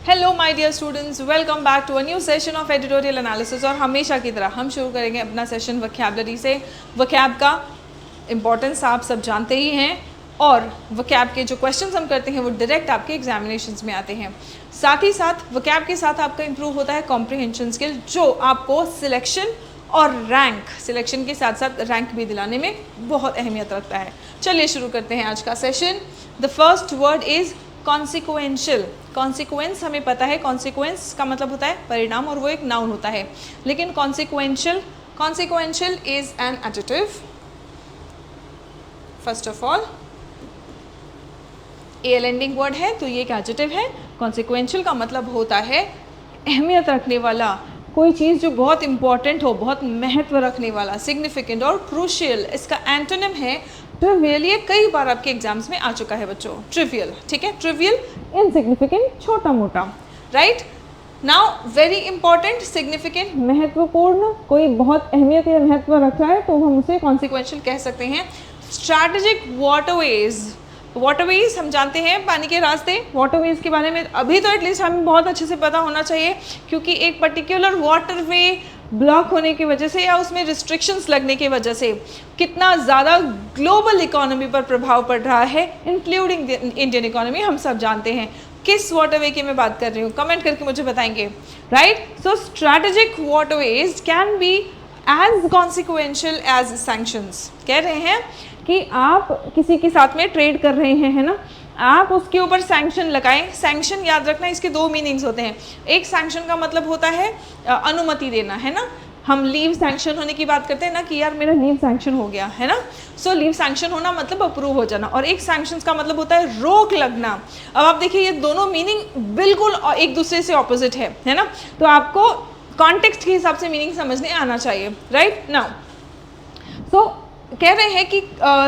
Hello my dear students, welcome back to a new session of editorial analysis. और हमेशा की तरह हम शुरू करेंगे अपना सेशन वोकैबुलरी से। वोकैब का इम्पॉर्टेंस आप सब जानते ही हैं और वोकैब के जो क्वेश्चंस हम करते हैं वो डायरेक्ट आपके एग्जामिनेशंस में आते हैं। साथ ही साथ वोकैब के साथ आपका इंप्रूव होता है कॉम्प्रिहेंशन स्किल, जो आपको सिलेक्शन और रैंक, सिलेक्शन के साथ साथ रैंक भी दिलाने में बहुत अहमियत रखता है। चलिए शुरू करते हैं आज का session. The first word is consequential. Consequence हमें पता है, कॉन्सिक्वेंस का मतलब होता है परिणाम और वो एक नाउन होता है। लेकिन consequential is an adjective. First of all L ending word है तो ये एक एडजेक्टिव है। कॉन्सिक्वेंशियल का मतलब होता है अहमियत रखने वाला, कोई चीज़ जो बहुत इंपॉर्टेंट हो, बहुत महत्व रखने वाला, सिग्निफिकेंट और क्रूशियल। इसका एंटोनिम है ट्रिवियल। ये कई बार आपके एग्जाम्स में आ चुका है बच्चों, ट्रिवियल। ठीक है, ट्रिवियल, इनसिग्निफिकेंट, छोटा मोटा, right. Now very important, significant, महत्वपूर्ण, कोई बहुत अहमियत या महत्व रख रहा है तो हम उसे कॉन्सिक्वेंशियल कह सकते हैं। स्ट्रैटेजिक वाटरवेज, वाटरवेज हम जानते हैं पानी के रास्ते। वाटरवेज के बारे में अभी तो एटलीस्ट हमें बहुत अच्छे से पता होना चाहिए, क्योंकि एक पर्टिकुलर वाटरवे ब्लॉक होने की वजह से या उसमें रिस्ट्रिक्शंस लगने की वजह से कितना ज़्यादा ग्लोबल इकोनॉमी पर प्रभाव पड़ रहा है, इंक्लूडिंग इंडियन इकोनॉमी, हम सब जानते हैं। किस वाटरवे की मैं बात कर रही हूँ, कमेंट करके मुझे बताएंगे, right. So strategic waterways can be as consequential as sanctions. कह रहे हैं कि आप किसी के साथ में ट्रेड कर रहे हैं, है ना, आप उसके ऊपर सैंक्शन लगाएं। सैंक्शन याद रखना, इसके दो मीनिंग्स होते हैं। एक सैंक्शन का मतलब होता है अनुमति देना, है ना। हम लीव सैंक्शन होने की बात करते हैं ना, कि यार मेरा लीव सैंक्शन हो गया, है ना। सो लीव सैंक्शन होना मतलब अप्रूव हो जाना, और एक सैंक्शंस का मतलब होता है रोक लगना। अब आप देखिए ये दोनों मीनिंग बिल्कुल एक दूसरे से ऑपोजिट है ना। तो आपको कॉन्टेक्स्ट के हिसाब से मीनिंग समझने आना चाहिए, राइट। नाउ सो कह रहे हैं कि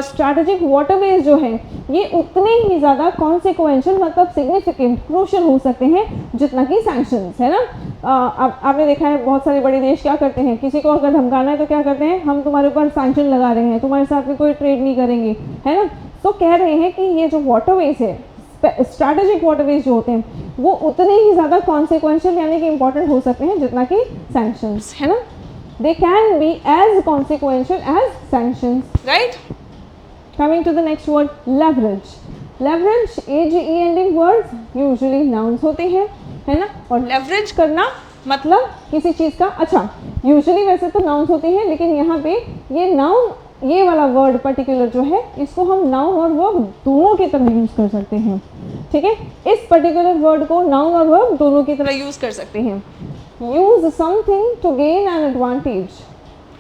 स्ट्रैटेजिक वाटरवेज जो है ये उतने ही ज़्यादा कॉन्सिक्वेंशियल, मतलब सिग्निफिकेंट, क्रूशियल हो सकते हैं जितना कि सैंक्शंस, है ना। आपने देखा है बहुत सारे बड़े देश क्या करते हैं, किसी को अगर धमकाना है तो क्या करते हैं, हम तुम्हारे ऊपर सैंक्शन लगा रहे हैं, तुम्हारे साथ में कोई ट्रेड नहीं करेंगे, है ना। तो कह रहे हैं कि ये जो वाटरवेज है, स्ट्रैटेजिक वाटरवेज जो होते हैं वो उतने ही ज़्यादा कॉन्सिक्वेंशियल यानी कि इंपॉर्टेंट हो सकते हैं जितना कि सैंक्शंस, है ना। They can be as consequential as sanctions, right? Coming to the next word, leverage. Leverage, age ending words, usually nouns होते हैं, है ना। और leverage करना मतलब किसी चीज़ का, अच्छा usually वैसे तो nouns होते हैं, लेकिन यहाँ पे ये noun, ये वाला word particular जो है, इसको हम noun और verb दोनों की तरह यूज़ कर सकते हैं, ठीक है। इस particular word को noun और verb दोनों की तरह यूज़ कर सकते हैं। Use something to gain an advantage.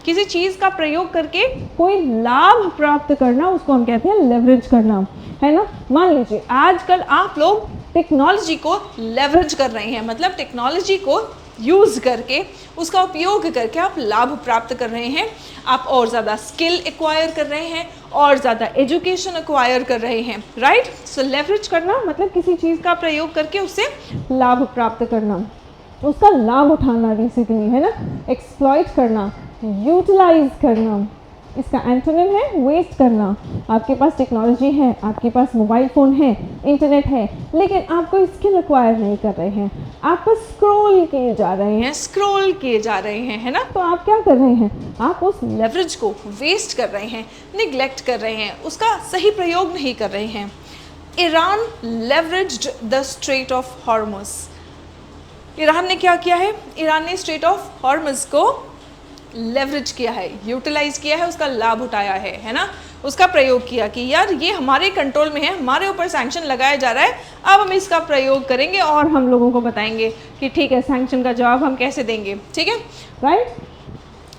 किसी चीज़ का प्रयोग करके कोई लाभ प्राप्त करना, उसको हम कहते हैं लेवरेज करना, है ना। मान लीजिए आजकल आप लोग टेक्नोलॉजी को लेवरेज कर रहे हैं, मतलब टेक्नोलॉजी को यूज़ करके, उसका उपयोग करके आप लाभ प्राप्त कर रहे हैं। आप और ज़्यादा स्किल एक्वायर कर रहे हैं, और ज़्यादा एजुकेशन एक्वायर कर रहे हैं, राइट। सो लेवरेज करना मतलब किसी चीज़ का प्रयोग करके उससे लाभ प्राप्त करना, उसका लाभ उठाना बेसिकली, है ना। एक्सप्लॉइट करना, यूटिलाइज करना, इसका एंटोनिम है वेस्ट करना। आपके पास टेक्नोलॉजी है, आपके पास मोबाइल फ़ोन है, इंटरनेट है, लेकिन आप कोई स्किल एक्वायर नहीं कर रहे हैं, आप बस स्क्रॉल किए जा रहे हैं, है ना। तो आप क्या कर रहे हैं, आप उस लेवरेज को वेस्ट कर रहे हैं, निगलेक्ट कर रहे हैं, उसका सही प्रयोग नहीं कर रहे हैं। Iran leveraged the straight of Hormuz. Iran ने क्या किया है, ईरान ने स्ट्रेट ऑफ हॉर्मुज को लेवरेज किया है, यूटिलाइज किया है, उसका लाभ उठाया है ना। उसका प्रयोग किया कि यार ये हमारे कंट्रोल में है, हमारे ऊपर सैंक्शन लगाया जा रहा है, अब हम इसका प्रयोग करेंगे और हम लोगों को बताएंगे कि ठीक है सैंक्शन का जवाब हम कैसे देंगे, ठीक है, right.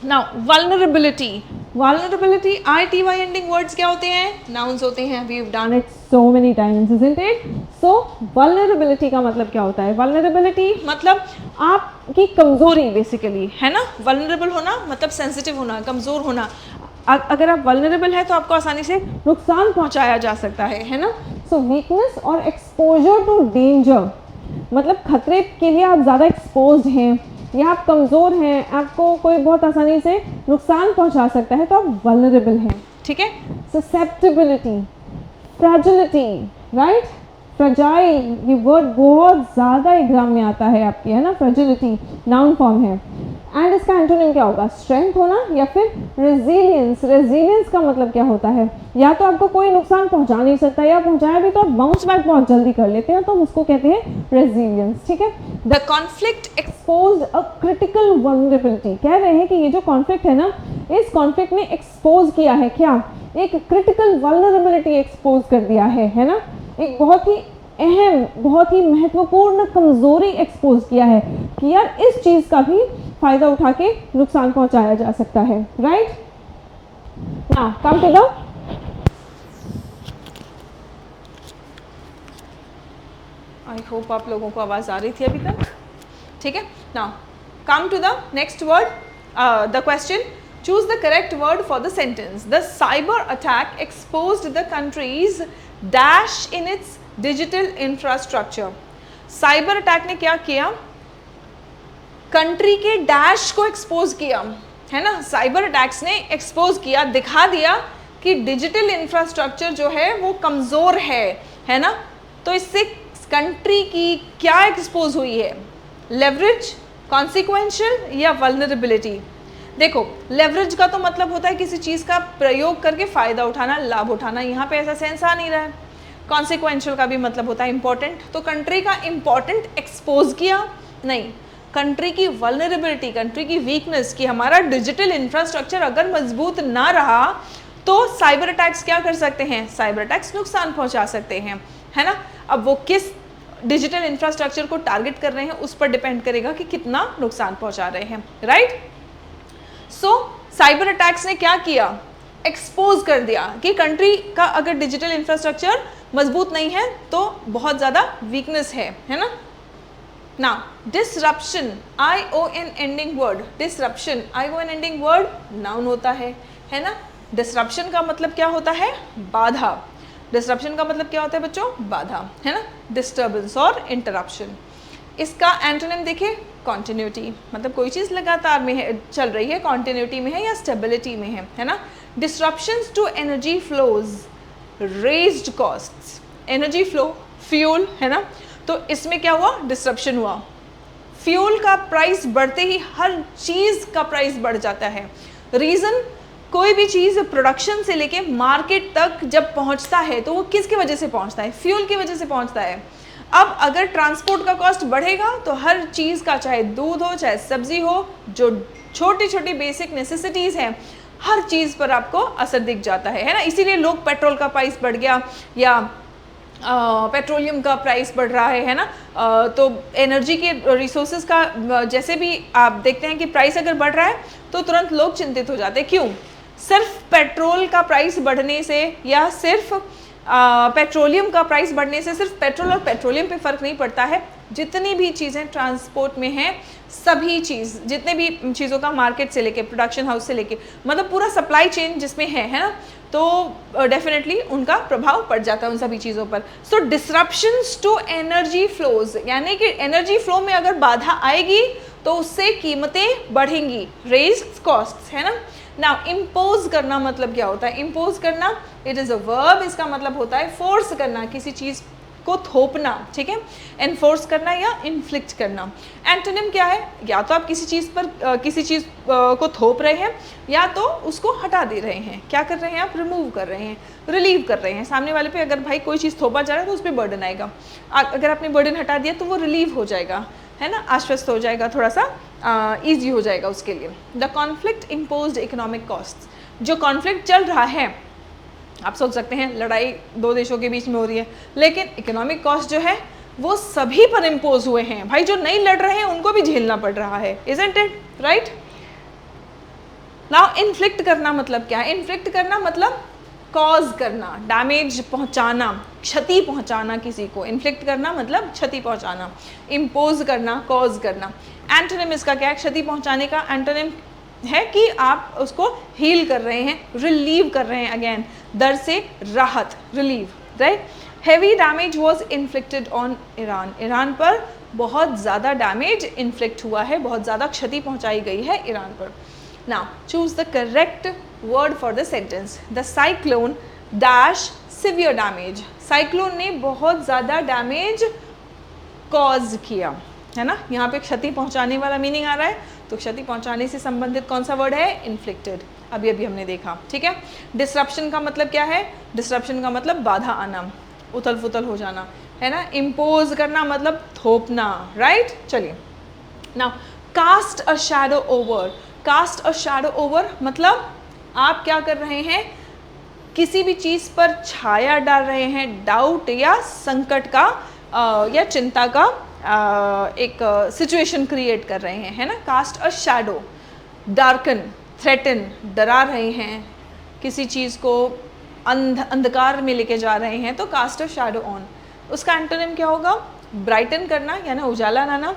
Now vulnerability, vulnerability ITY ending words क्या होते हैं, नाउन्स होते हैं। We have done it so many times, isn't it. So vulnerability का मतलब क्या होता है, वल्नरेबिलिटी मतलब आपकी कमज़ोरी बेसिकली, है ना। वल्नरेबल होना मतलब सेंसिटिव होना, कमज़ोर होना। अगर आप वल्नरेबल है तो आपको आसानी से नुकसान पहुंचाया जा सकता है ना। सो वीकनेस और एक्सपोजर टू डेंजर, मतलब खतरे के लिए आप ज़्यादा एक्सपोज हैं या आप कमज़ोर हैं, आपको कोई बहुत आसानी से नुकसान पहुंचा सकता है, तो आप वल्नरेबल हैं, ठीक है। ससेप्टिबिलिटी, फ्रैजिलिटी, राइट, फ्रजाइल, ये वर्ड बहुत ज़्यादा एग्जाम में आता है आपके, है ना, फ्रेजिलिटी नाउन फॉर्म है। एंड इसका एंटोनिम क्या होगा, स्ट्रेंथ होना या फिर रेजिलियंस। रेजिलियंस का मतलब क्या होता है, या तो आपको कोई नुकसान पहुंचा नहीं सकता, या पहुंचाया भी तो आप बाउंस बैक बहुत जल्दी कर लेते हैं, तो हम उसको कहते हैं रेजिलियंस, ठीक है। The conflict expose a critical vulnerability, कह रहे हैं कि ये जो कॉन्फ्लिक्ट है ना, इस कॉन्फ्लिक्ट ने एक्सपोज किया है क्या, एक क्रिटिकल वल्नरेबिलिटी एक्सपोज कर दिया है ना, एक बहुत ही अहम, बहुत ही महत्वपूर्ण कमजोरी एक्सपोज किया है कि यार इस चीज का भी फायदा उठा के नुकसान पहुंचाया जा सकता है, right. Now come to the, I hope आप लोगों को आवाज आ रही थी अभी तक, ठीक है। Now come to the next word, the question, choose the correct word for the sentence. The cyber attack exposed the country's dash in its digital infrastructure. Cyber attack ने क्या किया, कंट्री के डैश को एक्सपोज किया, है ना। Cyber attacks ने expose किया, दिखा दिया कि डिजिटल इंफ्रास्ट्रक्चर जो है वो कमज़ोर है ना। तो इससे कंट्री की क्या एक्सपोज हुई है, लेवरेज, कॉन्सिक्वेंशियल या वल्नरेबिलिटी। देखो, लेवरेज का तो मतलब होता है किसी चीज़ का प्रयोग करके फ़ायदा उठाना, लाभ उठाना, यहाँ पे ऐसा सेंस आ नहीं रहा है। कॉन्सिक्वेंशियल का भी मतलब होता है इंपॉर्टेंट, तो कंट्री का इंपॉर्टेंट एक्सपोज किया नहीं, कंट्री की वल्नरेबिलिटी, कंट्री की वीकनेस, कि हमारा डिजिटल इंफ्रास्ट्रक्चर अगर मजबूत ना रहा तो साइबर अटैक्स क्या कर सकते हैं, साइबर अटैक्स नुकसान पहुंचा सकते हैं, है ना। अब वो किस डिजिटल इंफ्रास्ट्रक्चर को टारगेट कर रहे हैं उस पर डिपेंड करेगा कि कितना नुकसान पहुंचा रहे हैं, राइट। सो साइबर अटैक्स ने क्या किया, एक्सपोज कर दिया कि कंट्री का अगर डिजिटल इंफ्रास्ट्रक्चर मजबूत नहीं है तो बहुत ज़्यादा वीकनेस है ना। ना disruption, ION ending word, disruption ION ending word noun होता है ना। डिसरप्शन का मतलब क्या होता है, बाधा। डिसरप्शन का मतलब क्या होता है बच्चों, बाधा, है ना, डिस्टर्बेंस और इंटरप्शन। इसका एंटोनिम देखिए, कॉन्टिन्यूटी, मतलब कोई चीज़ लगातार में है, चल रही है, कॉन्टिन्यूटी में है या स्टेबिलिटी में है ना। Disruptions to energy flows, raised costs, energy flow, fuel, है ना, तो इसमें क्या हुआ, डिस्ट्रप्शन हुआ। फ्यूल का प्राइस बढ़ते ही हर चीज़ का प्राइस बढ़ जाता है। रीज़न, कोई भी चीज़ प्रोडक्शन से लेके मार्केट तक जब पहुंचता है तो वो किसकी वजह से पहुंचता है, फ्यूल की वजह से पहुंचता है। अब अगर ट्रांसपोर्ट का कॉस्ट बढ़ेगा तो हर चीज़ का, चाहे दूध हो चाहे सब्जी हो, जो छोटी छोटी बेसिक नेसेसिटीज़ हैं, हर चीज़ पर आपको असर दिख जाता है ना। इसीलिए लोग, पेट्रोल का प्राइस बढ़ गया या पेट्रोलियम का प्राइस बढ़ रहा है ना, तो एनर्जी के रिसोर्सेज का जैसे भी आप देखते हैं कि प्राइस अगर बढ़ रहा है तो तुरंत लोग चिंतित हो जाते हैं। क्यों, सिर्फ पेट्रोल का प्राइस बढ़ने से या सिर्फ पेट्रोलियम का प्राइस बढ़ने से सिर्फ पेट्रोल और पेट्रोलियम पे फ़र्क नहीं पड़ता है। जितनी भी चीज़ें ट्रांसपोर्ट में हैं, सभी चीज़, जितने भी चीज़ों का मार्केट से लेके, प्रोडक्शन हाउस से लेके, मतलब पूरा सप्लाई चेन जिसमें है ना, तो डेफिनेटली उनका प्रभाव पड़ जाता है उन सभी चीज़ों पर। सो डिसरप्शंस टू एनर्जी फ्लोज, यानी कि एनर्जी फ्लो में अगर बाधा आएगी तो उससे कीमतें बढ़ेंगी, रेज्ड कॉस्ट्स, है ना। नाउ इम्पोज करना मतलब क्या होता है, इम्पोज करना, इट इज़ अ वर्ब, इसका मतलब होता है फोर्स करना, किसी चीज़ को थोपना, ठीक है, एनफोर्स करना या इन्फ्लिक्ट करना। एंटोनिम क्या है, या तो आप किसी चीज़ पर किसी चीज़ को थोप रहे हैं या तो उसको हटा दे रहे हैं। क्या कर रहे हैं आप, रिमूव कर रहे हैं, रिलीव कर रहे हैं। सामने वाले पे अगर भाई कोई चीज़ थोपा जा रहा है तो उस पर बर्डन आएगा, अगर आपने बर्डन हटा दिया तो वो रिलीव हो जाएगा, है ना, आश्वस्त हो जाएगा, थोड़ा सा ईजी हो जाएगा उसके लिए। The conflict imposed economic cost, जो कॉन्फ्लिक्ट चल रहा है, आप सोच सकते हैं लड़ाई दो देशों के बीच में हो रही है, लेकिन इकोनॉमिक कॉस्ट जो है वो सभी पर इम्पोज हुए हैं। भाई जो नहीं लड़ रहे हैं उनको भी झेलना पड़ रहा है, isn't it, right. Now inflict करना मतलब क्या है, इन्फ्लिक्ट करना मतलब कॉज करना, डैमेज पहुंचाना, क्षति पहुंचाना किसी को। इन्फ्लिक्ट करना मतलब क्षति पहुंचाना, इम्पोज करना, कॉज करना। एंटोनिम इसका क्या है, क्षति पहुंचाने का एंटोनिम है कि आप उसको हील कर रहे हैं, रिलीव कर रहे हैं, अगेन दर्द से राहत, relieve, right. Heavy damage was inflicted on Iran, Iran पर बहुत ज़्यादा डैमेज इन्फ्लिक्ट हुआ है, बहुत ज़्यादा क्षति पहुंचाई गई है ईरान पर। Now choose the correct word for the sentence. The cyclone dash severe damage. Cyclone ने बहुत ज़्यादा डैमेज कॉज किया, है ना। यहाँ पे क्षति पहुँचाने वाला मीनिंग आ रहा है, तो क्षति पहुँचाने से संबंधित कौन सा वर्ड है? इन्फ्लिक्टेड। अभी अभी हमने देखा, ठीक है। डिसरप्शन का मतलब क्या है? डिसरप्शन का मतलब बाधा आना, उथल पुथल हो जाना, है ना। इम्पोज करना मतलब थोपना, राइट। चलिए now cast a shadow over. Cast a shadow over मतलब आप क्या कर रहे हैं? किसी भी चीज़ पर छाया डाल रहे हैं, डाउट या संकट का या चिंता का एक सिचुएशन क्रिएट कर रहे हैं, है ना। Cast a shadow, darken, threaten, डरा रहे हैं, किसी चीज़ को अंधकार में लेके जा रहे हैं, तो कास्ट अ शैडो ऑन। उसका एंटोनिम क्या होगा? ब्राइटन करना यानी उजाला लाना,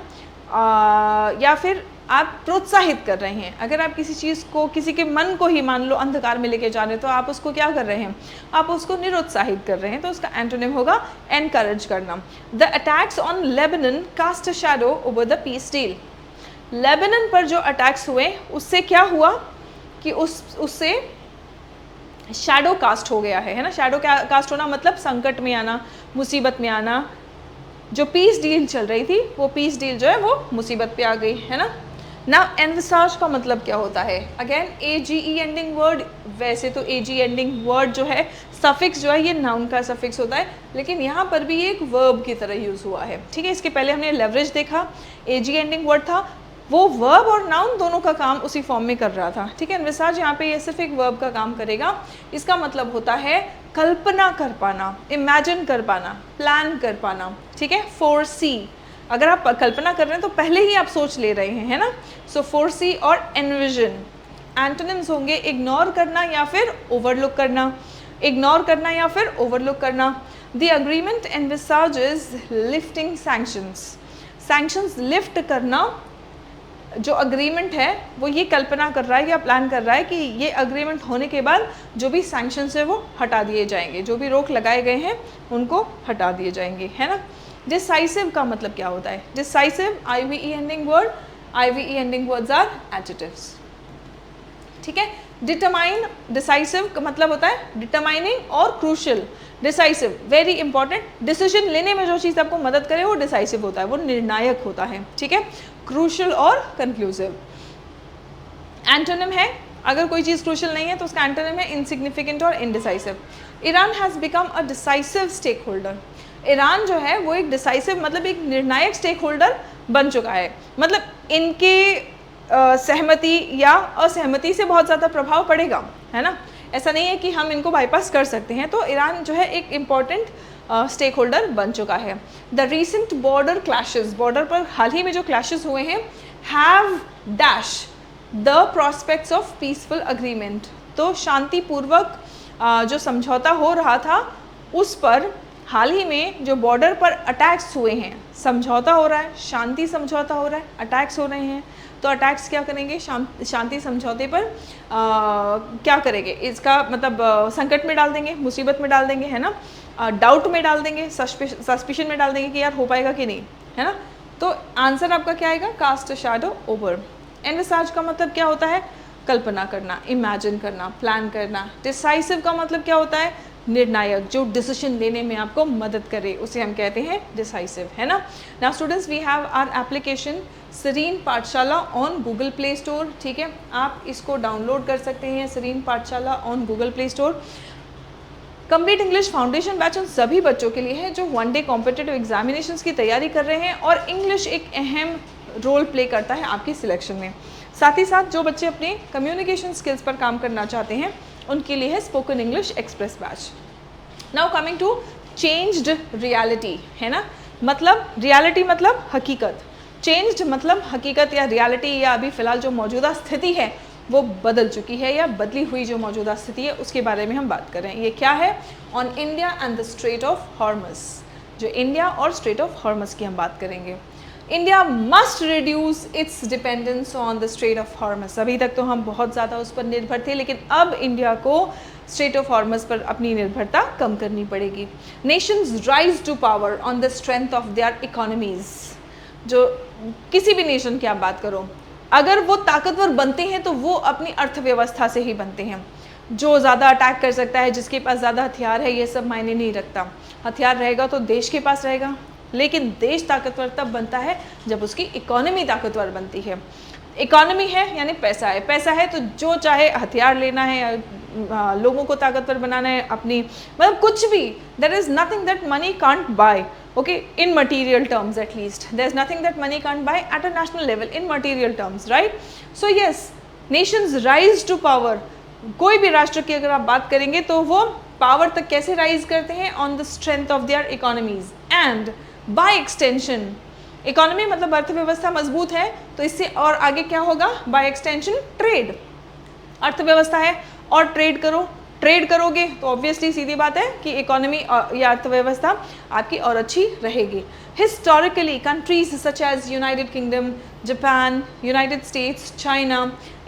या फिर आप प्रोत्साहित कर रहे हैं। अगर आप किसी चीज़ को, किसी के मन को ही मान लो अंधकार में लेके जा रहे हैं, तो आप उसको क्या कर रहे हैं? आप उसको निरुत्साहित कर रहे हैं, तो उसका एंटोनिम होगा एनकरेज करना। The attacks on Lebanon cast a shadow over the peace deal. Lebanon पर जो अटैक्स हुए उससे क्या हुआ कि उससे शैडो कास्ट हो गया है ना। शैडो कास्ट होना मतलब संकट में आना, मुसीबत में आना। जो पीस डील चल रही थी वो पीस डील जो है वो मुसीबत पे आ गई, है ना। नाउ एनविसाज का मतलब क्या होता है? Again AGE ending word. वैसे तो AG एंडिंग वर्ड जो है, सफिक्स जो है, ये नाउन का सफिक्स होता है, लेकिन यहाँ पर भी एक वर्ब की तरह यूज़ हुआ है, ठीक है। इसके पहले हमने लेवरेज देखा, AG एंडिंग वर्ड था, वो वर्ब और नाउन दोनों का काम उसी फॉर्म में कर रहा था, ठीक है। एनविसाज यहाँ पे ये सिर्फ एक वर्ब का काम करेगा। इसका मतलब होता है कल्पना कर पाना, इमेजिन कर पाना, प्लान कर पाना, ठीक है। फोरसी, अगर आप कल्पना कर रहे हैं तो पहले ही आप सोच ले रहे हैं, है ना। सो फोरसी और एनविजन एंटोनिम्स होंगे इग्नोर करना या फिर ओवरलुक करना, इग्नोर करना या फिर ओवरलुक करना। The agreement envisages lifting sanctions. Sanctions lift करना, जो अग्रीमेंट है वो ये कल्पना कर रहा है या प्लान कर रहा है कि ये अग्रीमेंट होने के बाद जो भी सैंक्शंस है वो हटा दिए जाएंगे, जो भी रोक लगाए गए हैं उनको हटा दिए जाएंगे, है ना। डिसाइसिव का मतलब क्या होता है? Decisive IVE ending word. IVE ending words are adjectives, ठीक है। डिटरमाइन, डिसाइसिव का मतलब होता है डिटरमाइनिंग और crucial. Decisive very important, decision लेने में जो चीज़ आपको मदद करे वो डिसाइसिव होता है, वो निर्णायक होता है, ठीक है। क्रूशियल और कंक्लूसिव। एंटोनिम है, अगर कोई चीज़ क्रूशियल नहीं है तो उसका एंटोनिम है इनसिग्निफिकेंट और indecisive. Iran has become a decisive stakeholder. Iran जो है वो एक डिसाइसिव मतलब एक निर्णायक स्टेक होल्डर बन चुका है। मतलब इनके सहमति या असहमति से बहुत ज़्यादा प्रभाव पड़ेगा, है ना। ऐसा नहीं है कि हम इनको बाईपास कर सकते हैं। तो ईरान जो है एक इम्पॉर्टेंट स्टेक होल्डर बन चुका है। The recent border clashes, border पर हाल ही में जो क्लैशेस हुए हैं, have dash the prospects of peaceful agreement. तो शांतिपूर्वक जो समझौता हो रहा था उस पर हाल ही में जो बॉर्डर पर अटैक्स हुए हैं, समझौता हो रहा है, शांति समझौता हो रहा है, अटैक्स हो रहे हैं, तो अटैक्स क्या करेंगे? शांति समझौते पर क्या करेंगे? इसका मतलब संकट में डाल देंगे, मुसीबत में डाल देंगे, है ना, डाउट में डाल देंगे, सस्पिशन में डाल देंगे कि यार हो पाएगा कि नहीं, है ना। तो आंसर आपका क्या आएगा? Cast shadow over. एनविसाज का मतलब क्या होता है? कल्पना करना, इमेजिन करना, प्लान करना। डिसाइसिव का मतलब क्या होता है? निर्णायक, जो डिसीजन लेने में आपको मदद करे, उसे हम कहते हैं डिसाइसिव, है ना। Now students, we have our application Sarin Pathshala on Google play store, ठीक है। आप इसको डाउनलोड कर सकते हैं, Sarin Pathshala on Google play store. Complete English foundation batch उन सभी बच्चों के लिए है जो वन डे कॉम्पिटिटिव एग्जामिनेशंस की तैयारी कर रहे हैं और इंग्लिश एक अहम रोल प्ले करता है आपकी सिलेक्शन में। साथ ही साथ जो बच्चे अपने कम्युनिकेशन स्किल्स पर काम करना चाहते हैं उनके लिए है spoken English express batch. Now coming to changed reality, है ना। मतलब रियलिटी मतलब हकीकत, चेंज्ड मतलब हकीकत या रियलिटी या अभी फ़िलहाल जो मौजूदा स्थिति है वो बदल चुकी है या बदली हुई जो मौजूदा स्थिति है उसके बारे में हम बात कर रहे हैं। ये क्या है? On India and the straight of Hormuz. जो इंडिया और स्ट्रेट ऑफ हॉर्मस की हम बात करेंगे। India must reduce its dependence on the straight of Hormuz. अभी तक तो हम बहुत ज़्यादा उस पर निर्भर थे, लेकिन अब इंडिया को स्ट्रेट ऑफ हॉर्मस पर अपनी निर्भरता कम करनी पड़ेगी। Nations rise to power on the strength of their economies. जो किसी भी नेशन की आप बात करो, अगर वो ताकतवर बनते हैं तो वो अपनी अर्थव्यवस्था से ही बनते हैं। जो ज़्यादा अटैक कर सकता है, जिसके पास ज़्यादा हथियार है, ये सब मायने नहीं रखता। हथियार रहेगा तो देश के पास रहेगा, लेकिन देश ताकतवर तब बनता है जब उसकी इकोनॉमी ताकतवर बनती है। इकोनॉमी है यानी पैसा है, पैसा है तो जो चाहे हथियार लेना है, लोगों को ताकतवर बनाना है, अपनी मतलब कुछ भी, there is nothing that money can't buy, okay, in material terms at least, there is nothing that money can't buy at a national level in material terms, right. So yes, nations rise to power, कोई भी राष्ट्र की अगर आप बात करेंगे तो वो पावर तक कैसे राइज करते हैं, on the strength of their economies and by extension. Economy मतलब अर्थव्यवस्था मजबूत है तो इससे और आगे क्या होगा, बाय एक्सटेंशन ट्रेड। अर्थव्यवस्था है और ट्रेड करो, ट्रेड करोगे तो ऑब्वियसली सीधी बात है कि इकोनॉमी या अर्थव्यवस्था आपकी और अच्छी रहेगी। Historically countries such as United Kingdom, Japan, United States, China,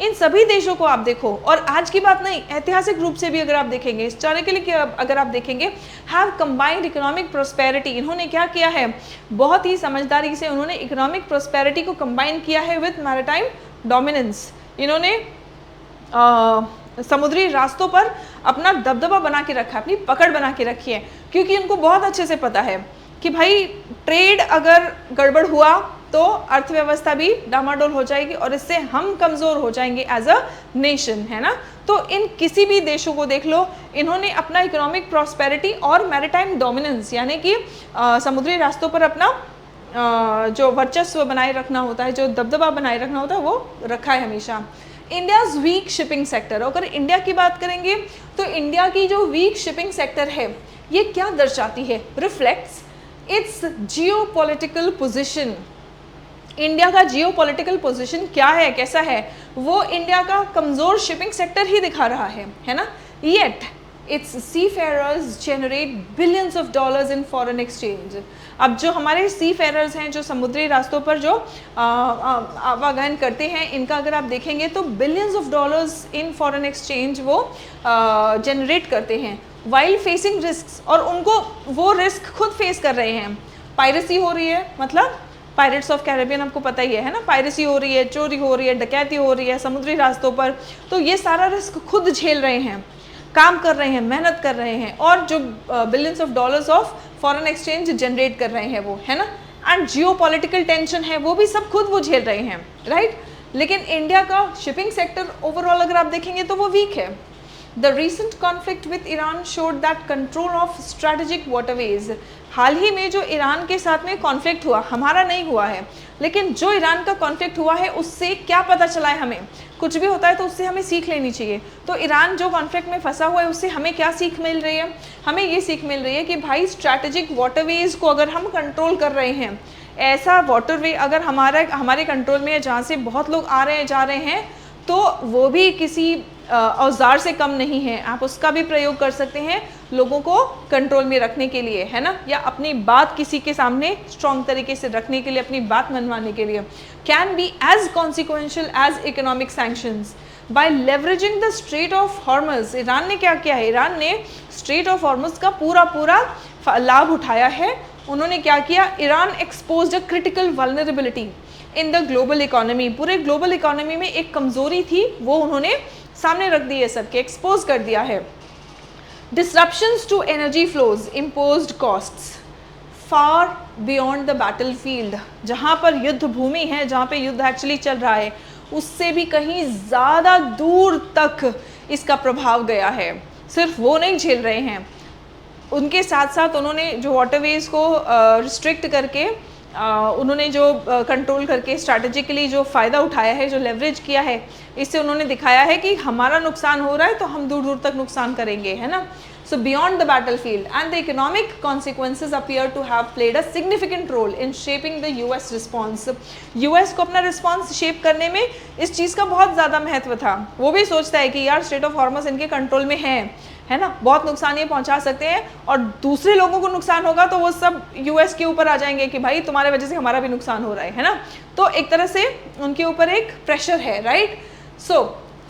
इन सभी देशों को आप देखो, और आज की बात नहीं, ऐतिहासिक रूप से भी अगर आप देखेंगे, हिस्टोरिकली अगर आप देखेंगे, हैव कंबाइंड इकोनॉमिक प्रोस्पेरिटी। इन्होंने क्या किया है, बहुत ही समझदारी से उन्होंने इकोनॉमिक प्रोस्पेरिटी को कंबाइन किया है विद मैरिटाइम डोमिनेंस। इन्होंने समुद्री रास्तों पर अपना दबदबा बना के रखा है, अपनी पकड़ बना के रखी है, क्योंकि उनको बहुत अच्छे से पता है कि भाई ट्रेड अगर गड़बड़ हुआ तो अर्थव्यवस्था भी डामाडोल हो जाएगी और इससे हम कमज़ोर हो जाएंगे एज अ नेशन, है ना। तो इन किसी भी देशों को देख लो, इन्होंने अपना इकोनॉमिक प्रॉस्पेरिटी और मैरिटाइम डोमिनेंस यानी कि समुद्री रास्तों पर अपना जो वर्चस्व बनाए रखना होता है, जो दबदबा बनाए रखना होता है, वो रखा है हमेशा। इंडियाज़ वीक शिपिंग सेक्टर, अगर इंडिया की बात करेंगे तो इंडिया की जो वीक शिपिंग सेक्टर है ये क्या दर्शाती है, reflects it's geopolitical position. India का जियोपॉलिटिकल पोजीशन क्या है, कैसा है, वो इंडिया का कमज़ोर शिपिंग सेक्टर ही दिखा रहा है ना। Yet its seafarers generate billions of dollars in foreign exchange. अब जो हमारे सीफेयरर्स हैं, जो समुद्री रास्तों पर जो आवागमन करते हैं, इनका अगर आप देखेंगे तो billions of dollars in foreign exchange वो जनरेट करते हैं वाइल फेसिंग रिस्क्स, और उनको वो रिस्क खुद फेस कर रहे हैं। पायरेसी हो रही है, मतलब पायरेट्स ऑफ कैरेबियन आपको पता ही है ना, पायरेसी हो रही है, चोरी हो रही है, डकैती हो रही है समुद्री रास्तों पर, तो ये सारा रिस्क खुद झेल रहे हैं, काम कर रहे हैं, मेहनत कर रहे हैं, और जो billions of dollars of foreign exchange generate कर रहे हैं वो, है ना। एंड जियोपॉलिटिकल टेंशन है वो भी सब खुद वो झेल रहे हैं, राइट। लेकिन इंडिया का शिपिंग सेक्टर ओवरऑल अगर आप देखेंगे तो वो वीक है। The recent conflict with Iran showed that control of strategic waterways. हाल ही में जो ईरान के साथ में कॉन्फ्लिक्ट हुआ, हमारा नहीं हुआ है, लेकिन जो ईरान का कॉन्फ्लिक्ट हुआ है उससे क्या पता चला है हमें, कुछ भी होता है तो उससे हमें सीख लेनी चाहिए। तो ईरान जो कॉन्फ्लिक्ट में फंसा हुआ है उससे हमें क्या सीख मिल रही है, हमें ये सीख मिल रही है कि भाई स्ट्रैटेजिक वाटरवेज को अगर हम कंट्रोल कर रहे हैं, ऐसा वाटरवे अगर हमारे कंट्रोल में है जहाँ से बहुत लोग आ रहे हैं जा रहे हैं, तो वो भी किसी औजार से कम नहीं है, आप उसका भी प्रयोग कर सकते हैं लोगों को कंट्रोल में रखने के लिए, है ना, या अपनी बात किसी के सामने स्ट्रॉन्ग तरीके से रखने के लिए, अपनी बात मनवाने के लिए। Can be as consequential as economic sanctions by leveraging the straight of Hormuz. Iran ने क्या किया है, ईरान ने स्ट्रेट ऑफ हॉर्मज का पूरा लाभ उठाया है। उन्होंने क्या किया, Iran exposed a critical vulnerability in the global economy. पूरे ग्लोबल इकोनॉमी में एक कमजोरी थी, वो उन्होंने सामने रख दी है, सबके एक्सपोज कर दिया है। Disruptions to energy flows imposed costs far beyond the battlefield. जहाँ पर युद्ध भूमि है, जहाँ पे युद्ध एक्चुअली चल रहा है, उससे भी कहीं ज़्यादा दूर तक इसका प्रभाव गया है। सिर्फ वो नहीं झेल रहे हैं, उनके साथ साथ उन्होंने जो वाटरवेज को रिस्ट्रिक्ट करके उन्होंने जो कंट्रोल करके स्ट्रैटेजिकली जो फ़ायदा उठाया है, जो लेवरेज किया है, इससे उन्होंने दिखाया है कि हमारा नुकसान हो रहा है तो हम दूर दूर तक नुकसान करेंगे, है ना। So beyond the battlefield and the economic consequences appear to have played a significant role in shaping the US response. US को अपना रिस्पॉन्स शेप करने में इस चीज़ का बहुत ज़्यादा महत्व था। वो भी सोचता है कि यार स्ट्रेट ऑफ हॉर्मस इनके कंट्रोल में है ना, बहुत नुकसान ये पहुंचा सकते हैं, और दूसरे लोगों को नुकसान होगा तो वो सब यूएस के ऊपर आ जाएंगे कि भाई तुम्हारे वजह से हमारा भी नुकसान हो रहा है ना। तो एक तरह से उनके ऊपर एक प्रेशर है, right. So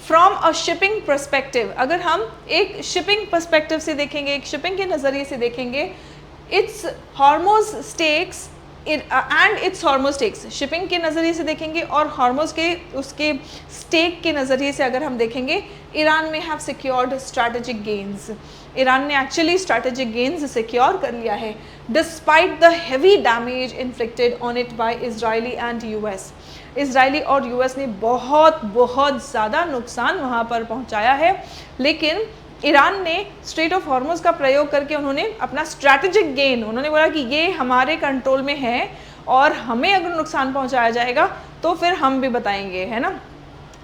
from a shipping perspective, अगर हम एक शिपिंग पर्सपेक्टिव से देखेंगे, एक शिपिंग के नज़रिए से देखेंगे, it's Hormoz stakes and it's Hormoz stakes, shipping के नज़रिए से देखेंगे और हॉर्मोज के उसके स्टेक के नज़रिए से अगर हम देखेंगे, ईरान में have secured strategic gains, Iran ने एक्चुअली स्ट्रैटेजिक गेन्स सिक्योर कर लिया है despite the heavy damage inflicted on it by Israeli and US. Israeli और यूएस ने बहुत ज़्यादा नुकसान वहाँ पर पहुँचाया है, लेकिन ईरान ने स्ट्रेट ऑफ हॉर्मोज का प्रयोग करके उन्होंने अपना स्ट्रैटेजिक गेन, उन्होंने बोला कि ये हमारे कंट्रोल में है और हमें अगर नुकसान पहुंचाया जाएगा तो फिर हम भी बताएंगे, है ना।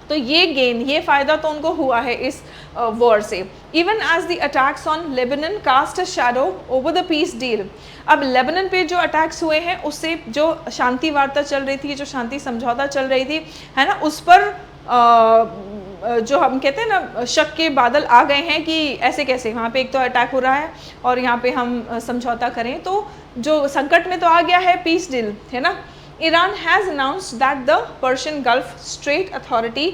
तो ये गेन, ये फ़ायदा तो उनको हुआ है इस वॉर से। Even as the attacks on Lebanon cast a shadow over the peace deal. अब लेबनन पे जो अटैक्स हुए हैं उससे जो शांति वार्ता चल रही थी, जो शांति समझौता चल रही थी, है ना, उस पर जो हम कहते हैं ना शक के बादल आ गए हैं कि ऐसे कैसे, वहाँ पे एक तो अटैक हो रहा है और यहाँ पे हम समझौता करें, तो जो संकट में तो आ गया है पीस डील, है ना। Iran has announced that the Persian gulf straight authority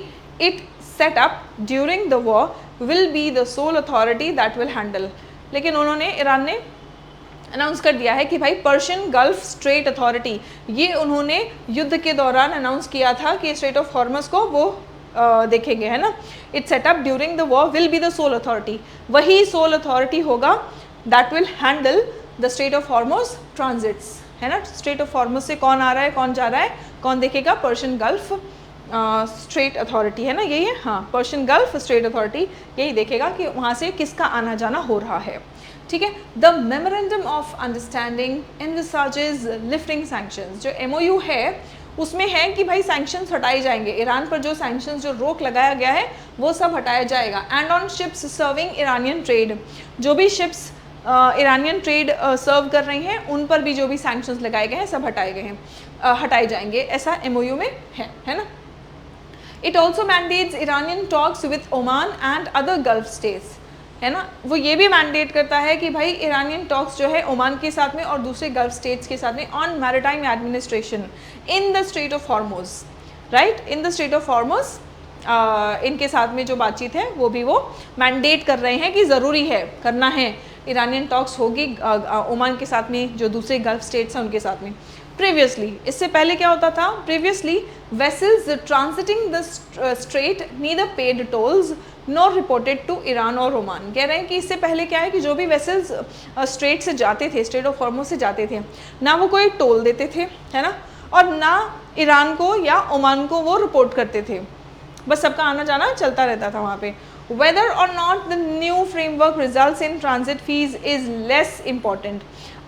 it set up during the war will be the sole authority that will handle. लेकिन उन्होंने, ईरान ने अनाउंस कर दिया है कि भाई पर्शियन गल्फ स्ट्रेट अथॉरिटी, ये उन्होंने युद्ध के दौरान अनाउंस किया था कि स्ट्रेट ऑफ हॉर्मस को वो देखेंगे, है ना। It set up during the war will be the sole authority, वही सोल अथॉरिटी होगा that will handle the straight of Hormuz transits, है ना। स्ट्रेट ऑफ हॉर्मस से कौन आ रहा है, कौन जा रहा है, कौन देखेगा, पर्शियन गल्फ स्ट्रेट अथॉरिटी, है ना, यही है, हाँ, पर्शियन गल्फ स्ट्रेट अथॉरिटी यही देखेगा कि वहाँ से किसका आना जाना हो रहा है, ठीक है। The memorandum of understanding envisages lifting sanctions, जो MOU है उसमें है कि भाई सैंक्शंस हटाए जाएंगे, ईरान पर जो सैंक्शंस, जो रोक लगाया गया है वो सब हटाया जाएगा। And on ships serving Iranian trade, जो भी शिप्स ईरानियन ट्रेड सर्व कर रही हैं उन पर भी जो भी सैंक्शंस लगाए गए हैं सब हटाए गए हैं, हटाए जाएंगे, ऐसा MOU में है ना। It also mandates Iranian talks with Oman and other gulf states, है ना। वो ये भी मैंडेट करता है कि भाई ईरानियन टॉक्स जो है ओमान के साथ में और दूसरे गल्फ स्टेट्स के साथ में on maritime administration in the straight of Hormuz, right, in the straight of Hormuz, इनके साथ में जो बातचीत है वो भी वो मैंडेट कर रहे हैं कि ज़रूरी है, करना है, ईरानियन टॉक्स होगी ओमान के साथ में, जो दूसरे गल्फ स्टेट्स हैं उनके साथ में। प्रीवियसली, इससे पहले क्या होता था, previously vessels transiting the strait neither paid tolls nor reported to Iran और ओमान। कह रहे हैं कि इससे पहले क्या है कि जो भी वेसल्स स्ट्रेट से जाते थे, स्ट्रेट ऑफ हॉर्मोज से जाते थे, ना वो कोई टोल देते थे, है ना, और ना ईरान को या ओमान को वो रिपोर्ट करते थे, बस सबका आना जाना चलता रहता था वहाँ पे। वेदर और not the new framework results in transit fees is less important.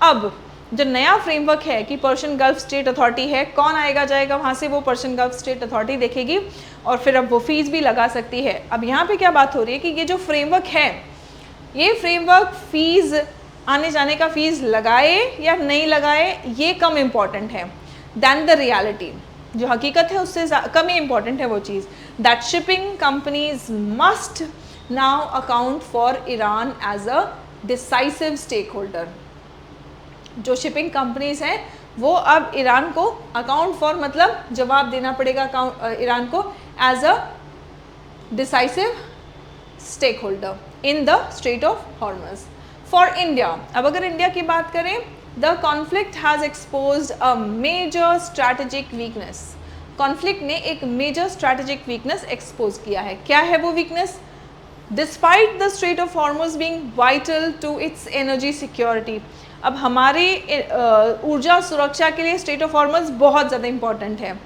अब जो नया फ्रेमवर्क है कि पर्शियन गल्फ स्टेट अथॉरिटी है, कौन आएगा जाएगा वहाँ से, वो पर्शियन गल्फ स्टेट अथॉरिटी देखेगी और फिर अब वो फीस भी लगा सकती है। अब यहाँ पे क्या बात हो रही है कि ये जो फ्रेमवर्क है, ये फ्रेमवर्क फीस, आने जाने का फीस लगाए या नहीं लगाए, ये कम इम्पॉर्टेंट है दैन द रियलिटी। जो हकीकत है उससे कम ही इम्पॉर्टेंट है वो चीज़, that shipping companies must now account for Iran as a decisive stakeholder. जो शिपिंग कंपनीज हैं वो अब ईरान को अकाउंट फॉर, मतलब जवाब देना पड़ेगा ईरान को as a decisive stakeholder in the straight of Hormuz. For India, अब अगर इंडिया की बात करें, the conflict has exposed a major strategic weakness. Conflict ने एक मेजर स्ट्रैटेजिक वीकनेस एक्सपोज किया है। क्या है वो weakness? Despite the straight of Hormuz being vital to its energy security. अब हमारी ऊर्जा सुरक्षा के लिए स्ट्रेट ऑफ हॉर्मस बहुत ज़्यादा इंपॉर्टेंट है।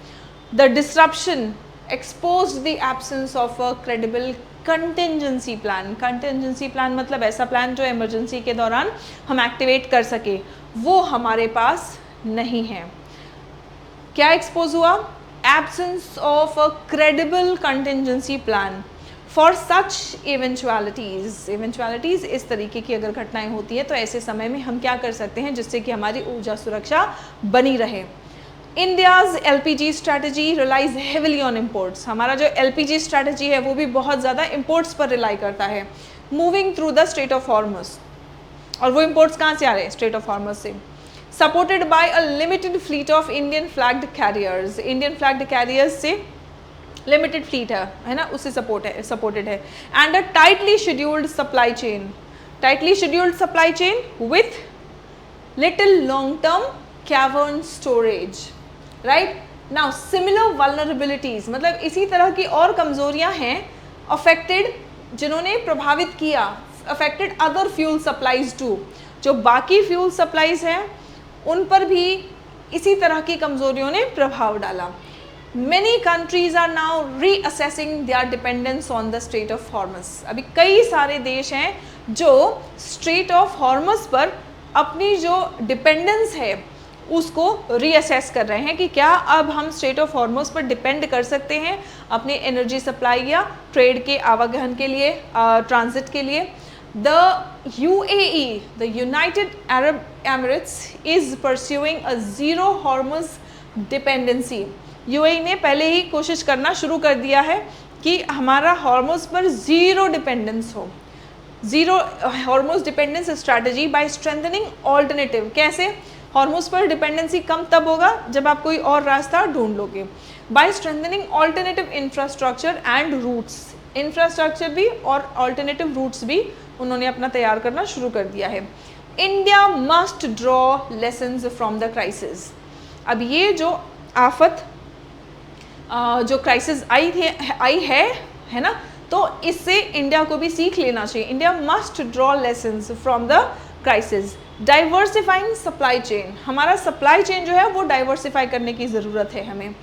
The disruption exposed the absence of a credible contingency plan. Contingency plan मतलब ऐसा प्लान जो इमरजेंसी के दौरान हम एक्टिवेट कर सके, वो हमारे पास नहीं है। क्या एक्सपोज हुआ? Absence of a credible contingency plan for such eventualities. Eventualities इस तरीके की अगर घटनाएं होती है तो ऐसे समय में हम क्या कर सकते हैं जिससे कि हमारी ऊर्जा सुरक्षा बनी रहे। India's LPG strategy relies heavily on imports. हमारा जो LPG स्ट्रैटेजी है वो भी बहुत ज़्यादा इम्पोर्ट्स पर रिलाई करता है। Moving through the straight of Hormuz, और वो इम्पोर्ट्स कहाँ से आ रहे हैं? स्ट्रेट ऑफ हॉर्मस से। Supported by a limited fleet of Indian flagged carriers. Indian flagged carriers से लिमिटेड फ्लीट है ना, उससे सपोर्टेड है। And a tightly scheduled supply chain. Tightly scheduled supply chain with little long term cavern storage, right. Now similar vulnerabilities, मतलब इसी तरह की और कमजोरियां हैं अफेक्टेड, जिन्होंने प्रभावित किया, affected other fuel supplies to, जो बाकी फ्यूल सप्लाईज हैं उन पर भी इसी तरह की कमजोरियों ने प्रभाव डाला। Many countries are now reassessing their dependence on the Strait of Hormuz. अभी कई सारे देश हैं जो Strait of Hormuz पर अपनी जो डिपेंडेंस है उसको रीअसेस कर रहे हैं कि क्या अब हम स्ट्रेट ऑफ हॉर्मोज पर डिपेंड कर सकते हैं अपनी एनर्जी सप्लाई या ट्रेड के आवागमन के लिए, ट्रांजिट के लिए। The UAE, the United Arab Emirates, is pursuing a zero Hormoz dependency. UAE ने पहले ही कोशिश करना शुरू कर दिया है कि हमारा हॉर्मोज पर ज़ीरो डिपेंडेंस हो, zero Hormuz dependence strategy by strengthening alternative. कैसे? हॉर्मोज पर डिपेंडेंसी कम तब होगा जब आप कोई और रास्ता ढूंढ लोगे। By strengthening alternative infrastructure and routes, infrastructure भी और ऑल्टरनेटिव रूट्स भी उन्होंने अपना तैयार करना शुरू कर दिया है। India must draw lessons from the crisis. अब ये जो आफत, जो क्राइसिस आई है ना, तो इससे इंडिया को भी सीख लेना चाहिए। India must draw lessons from the crisis. Diversifying supply chain, हमारा सप्लाई चेन जो है वो डाइवर्सिफाई करने की ज़रूरत है हमें।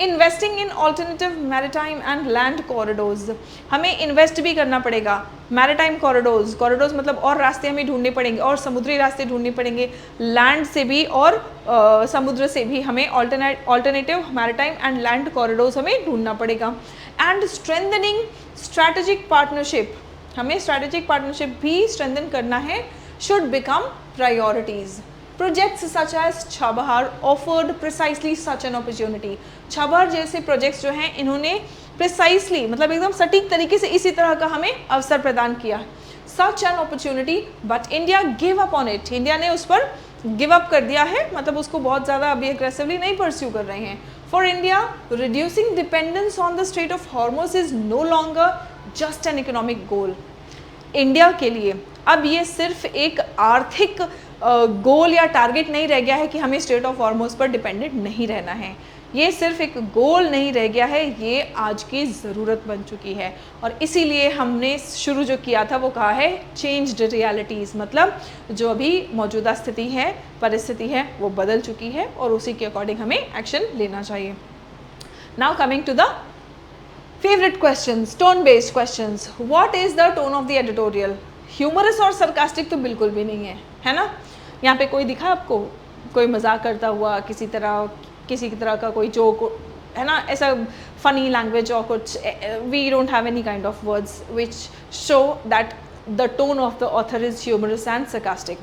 Investing in alternative maritime and land corridors, हमें इन्वेस्ट भी करना पड़ेगा। मैरिटाइम कॉरिडोर्स, कॉरिडोर्स मतलब और रास्ते हमें ढूंढने पड़ेंगे, और समुद्री रास्ते ढूंढने पड़ेंगे, लैंड से भी और समुद्र से भी हमें alternative maritime and land corridors हमें ढूंढना पड़ेगा। एंड स्ट्रेंथनिंग स्ट्रैटेजिक पार्टनरशिप, हमें स्ट्रैटेजिक पार्टनरशिप भी स्ट्रेंथन करना है, should become priorities. Projects such as Chabahar offered precisely such an opportunity. Chabahar जैसे प्रोजेक्ट्स जो हैं इन्होंने प्रिसाइसली, मतलब एकदम सटीक तरीके से इसी तरह का हमें अवसर प्रदान किया। Such an opportunity, but India gave up on it. India ने उस पर गिव अप कर दिया है, मतलब उसको बहुत ज़्यादा अभी एग्रेसिवली नहीं परस्यू कर रहे हैं। For India, reducing dependence on the Strait of Hormuz is no longer just an economic goal. India के लिए अब ये सिर्फ एक आर्थिक गोल या टारगेट नहीं रह गया है कि हमें स्ट्रेट ऑफ हॉर्मोज पर डिपेंडेंट नहीं रहना है। ये सिर्फ एक गोल नहीं रह गया है, ये आज की ज़रूरत बन चुकी है। और इसीलिए हमने शुरू जो किया था वो कहा है चेंज्ड रियलिटीज़, मतलब जो अभी मौजूदा स्थिति है, परिस्थिति है, वो बदल चुकी है और उसी के अकॉर्डिंग हमें एक्शन लेना चाहिए। Now coming to the favourite questions, tone based questions. What is the tone of the editorial? Humorous और सरकास्टिक तो बिल्कुल भी नहीं है ना। यहाँ पे कोई दिखा आपको कोई मजाक करता हुआ, किसी की तरह का कोई जोक, है ना, ऐसा फनी लैंग्वेज और कुछ? We don't have any kind of words which show that the tone of the author is humorous and sarcastic.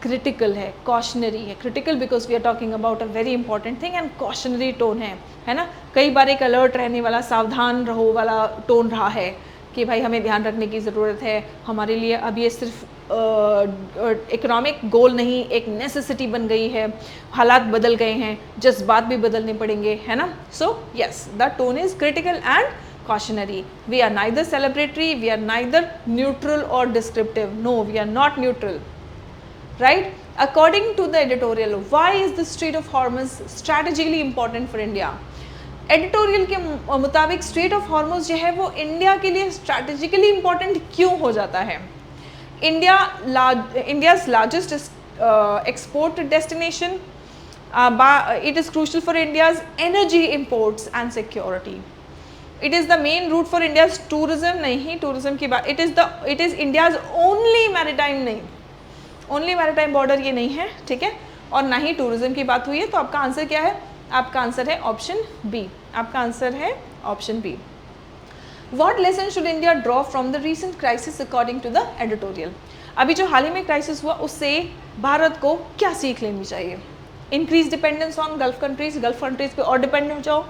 Critical है, कॉशनरी है। Critical because we are talking about a very important thing, and cautionary tone है ना। कई बार एक alert रहने वाला, सावधान रहो वाला टोन रहा है कि भाई हमें ध्यान रखने की ज़रूरत है, हमारे लिए अब ये सिर्फ इकोनॉमिक गोल नहीं, एक नेसेसिटी बन गई है, हालात बदल गए हैं, जज्बात भी बदलने पड़ेंगे, है ना। So yes, the tone is critical and cautionary. We are neither celebratory, we are neither neutral or descriptive. No, we are not neutral, right? According to the editorial, why is the Strait of Hormuz strategically important for India? Editorial के मुताबिक straight of Hormuz जो है वो India के लिए strategically important क्यों हो जाता है? India's largest export destination, it is crucial for India's energy imports and security. It is the main route for India's tourism, नहीं tourism की बात, it is India's only maritime, नहीं only maritime border ये नहीं है, ठीक है, और ना ही tourism की बात हुई है। तो आपका आंसर क्या है? आपका आंसर है ऑप्शन बी। आपका आंसर है option B. What lesson should India draw from the recent crisis according to the editorial? अभी जो हाल ही में क्राइसिस हुआ उससे भारत को क्या सीख लेनी चाहिए? Increase dependence on gulf countries पे और डिपेंड हो जाओ।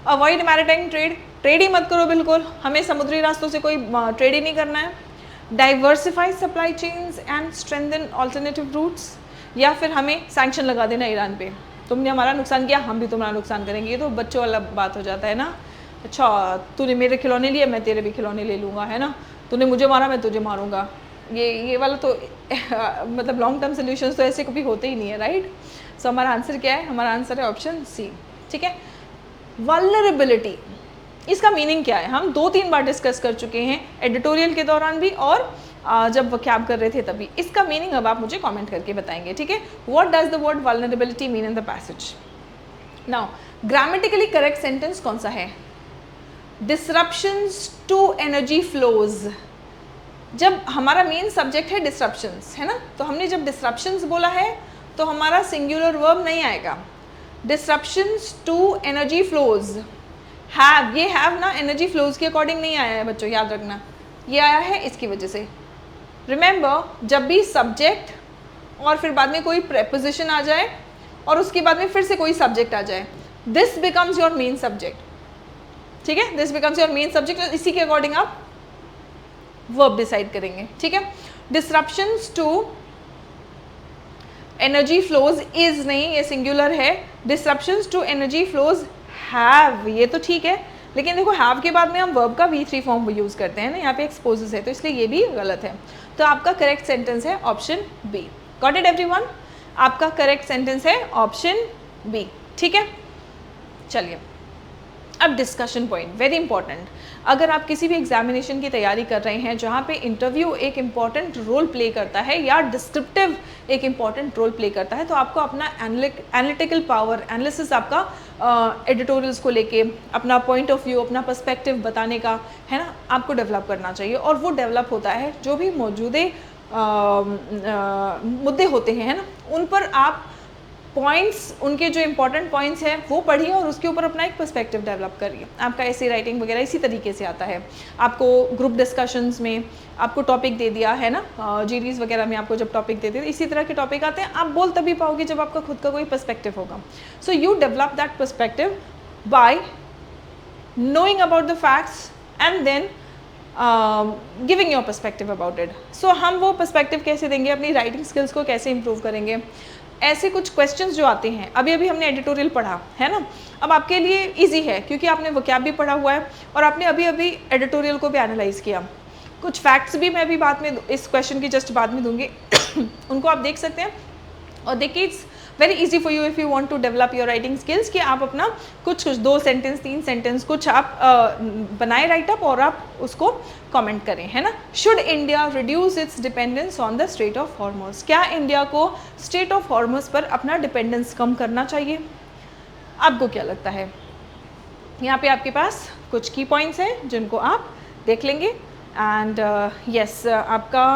अवॉइड मैरिटाइम ट्रेड ही मत करो बिल्कुल, हमें समुद्री रास्तों से कोई ट्रेड ही नहीं करना है। Diversify supply chains and strengthen alternative routes, या फिर हमें सैंक्शन लगा देना ईरान पे, तुमने हमारा नुकसान किया हम भी तुम्हारा नुकसान करेंगे। ये तो बच्चों वाला बात हो जाता है ना। अच्छा, तूने मेरे खिलौने लिए, मैं तेरे भी खिलौने ले लूँगा, है ना, तूने मुझे मारा मैं तुझे मारूंगा। ये वाला तो मतलब लॉन्ग टर्म सोल्यूशंस तो ऐसे कभी होते ही नहीं है, राइट। सो हमारा आंसर क्या है? हमारा आंसर है ऑप्शन सी, ठीक है। वल्नरेबिलिटी, इसका मीनिंग क्या है? हम 2-3 बार डिस्कस कर चुके हैं, एडिटोरियल के दौरान भी और जब वोकैब कर रहे थे तभी। इसका मीनिंग अब आप मुझे कमेंट करके बताएंगे, ठीक है। What does the word vulnerability mean in the passage? Now grammatically correct sentence कौन सा है? Disruptions to energy flows. जब हमारा मेन सब्जेक्ट है डिसरप्शंस, है ना, तो हमने जब डिसरप्शंस बोला है तो हमारा सिंगुलर वर्ब नहीं आएगा। Disruptions to energy flows, have, ये हैव ना एनर्जी फ्लोज के अकॉर्डिंग नहीं आया है बच्चों, याद रखना, ये आया है इसकी वजह से। रिमेंबर, जब भी सब्जेक्ट और फिर बाद में कोई प्रेपोजिशन आ जाए और उसके बाद में फिर से कोई सब्जेक्ट आ जाए, this becomes your main subject, ठीक है, this becomes your main subject. इसी के अकॉर्डिंग आप वर्ब डिसाइड करेंगे, ठीक है। Disruptions to energy flows is नहीं, ये सिंगुलर है। Disruptions to energy flows have, ये तो ठीक है, लेकिन देखो हैव के बाद में हम वर्ब का V3 फॉर्म यूज करते हैं ना, यहाँ पे एक्सपोजेस है, तो इसलिए ये भी गलत है। तो आपका करेक्ट सेंटेंस है option B. Got it everyone? आपका करेक्ट सेंटेंस है ऑप्शन बी, ठीक है। चलिए अब डिस्कशन पॉइंट, वेरी इंपॉर्टेंट। अगर आप किसी भी एग्जामिनेशन की तैयारी कर रहे हैं जहाँ पे इंटरव्यू एक इम्पॉर्टेंट रोल प्ले करता है या डिस्क्रिप्टिव एक इम्पॉर्टेंट रोल प्ले करता है, तो आपको अपना एनालिटिकल पावर, एनालिसिस आपका एडिटोरियल्स को लेके अपना पॉइंट ऑफ व्यू, अपना पर्सपेक्टिव बताने का, है ना, आपको डेवलप करना चाहिए। और वो डेवलप होता है जो भी मौजूदे मुद्दे होते हैं, है ना, उन पर आप पॉइंट्स, उनके जो इंपॉर्टेंट पॉइंट्स हैं वो पढ़िए और उसके ऊपर अपना एक पर्सपेक्टिव डेवलप करिए। आपका ऐसे राइटिंग वगैरह इसी तरीके से आता है। आपको ग्रुप डिस्कशंस में आपको टॉपिक दे दिया है ना, जीडीज वगैरह में आपको जब टॉपिक देते हैं इसी तरह के टॉपिक आते हैं। आप बोल तभी पाओगे जब आपका खुद का कोई पर्सपेक्टिव होगा। So you develop that perspective by knowing about the facts and then giving your perspective about it. So हम वो perspective कैसे देंगे, अपनी writing skills को कैसे improve करेंगे। ऐसे कुछ क्वेश्चंस जो आते हैं, अभी अभी हमने एडिटोरियल पढ़ा है ना, अब आपके लिए इजी है क्योंकि आपने वोकैब भी पढ़ा हुआ है और आपने अभी अभी एडिटोरियल को भी एनालाइज किया। कुछ फैक्ट्स भी मैं अभी बाद में इस क्वेश्चन की जस्ट बाद में दूंगी उनको आप देख सकते हैं। और देखिए it's very easy for you if you want to develop your writing skills कि आप अपना कुछ 2 सेंटेंस 3 सेंटेंस कुछ आप बनाए राइटअप और आप उसको कमेंट करें, है ना। Should India reduce its dependence on the straight of Hormuz, क्या इंडिया को स्ट्रेट ऑफ हॉर्मुज पर अपना डिपेंडेंस कम करना चाहिए? आपको क्या लगता है? यहाँ पे आपके पास कुछ की पॉइंट्स हैं जिनको आप देख लेंगे एंड यस आपका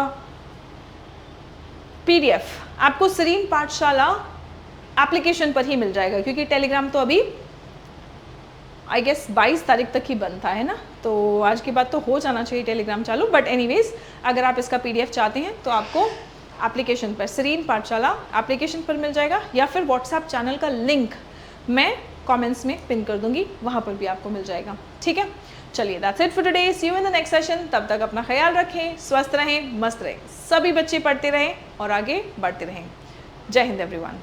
PDF आपको सरीन पाठशाला एप्लीकेशन पर ही मिल जाएगा क्योंकि टेलीग्राम तो अभी आई गेस 22 तारीख तक ही बंद था, है ना, तो आज के बाद तो हो जाना चाहिए टेलीग्राम चालू। बट एनीवेज अगर आप इसका PDF चाहते हैं तो आपको एप्लीकेशन पर, सरीन पाठशाला एप्लीकेशन पर मिल जाएगा या फिर व्हाट्सएप चैनल का लिंक मैं कमेंट्स में पिन कर दूंगी, वहाँ पर भी आपको मिल जाएगा, ठीक है। चलिए that's it for today, see you in the next session. तब तक अपना ख्याल रखें, स्वस्थ रहें, मस्त रहें, सभी बच्चे पढ़ते रहें और आगे बढ़ते रहें। जय हिंद एवरीवन।